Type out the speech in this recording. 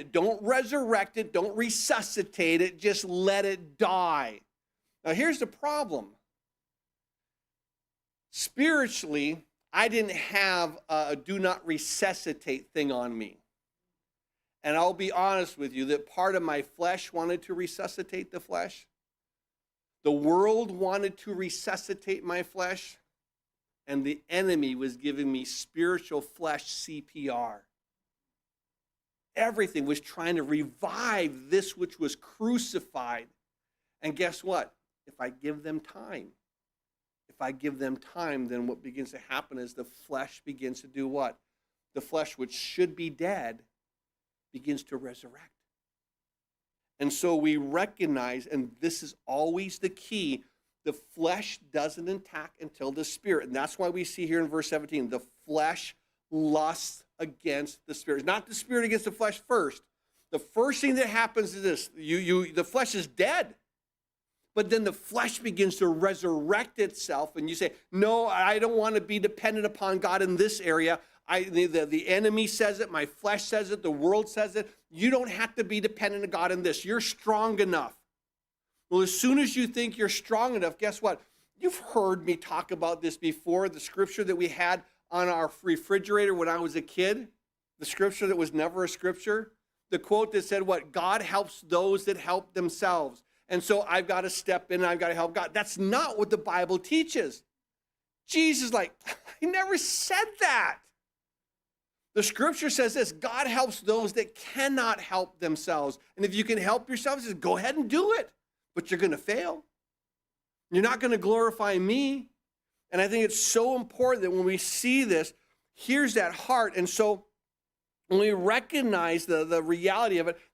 Don't resurrect it. Don't resuscitate it. Just let it die. Now, here's the problem. Spiritually, I didn't have a do not resuscitate thing on me. And I'll be honest with you that part of my flesh wanted to resuscitate the flesh. The world wanted to resuscitate my flesh. And the enemy was giving me spiritual flesh CPR. Everything was trying to revive this which was crucified. And guess what? If I give them time, then what begins to happen is the flesh begins to do what? The flesh, which should be dead, begins to resurrect. And so we recognize, and this is always the key, the flesh doesn't attack until the spirit. And that's why we see here in verse 17, the flesh lusts against the spirit. It's not the spirit against the flesh first. The first thing that happens is this, the flesh is dead. But then the flesh begins to resurrect itself, and you say, no, I don't want to be dependent upon God in this area. The enemy says it, my flesh says it, the world says it. You don't have to be dependent on God in this. You're strong enough. Well, as soon as you think you're strong enough, guess what? You've heard me talk about this before, the scripture that we had on our refrigerator when I was a kid, the scripture that was never a scripture, the quote that said what? God helps those that help themselves. And so I've got to step in and I've got to help God. That's not what the Bible teaches. Jesus, I never said that. The scripture says this, God helps those that cannot help themselves. And if you can help yourself, just go ahead and do it. But you're going to fail. You're not going to glorify me. And I think it's so important that when we see this, here's that heart. And so when we recognize the reality of it,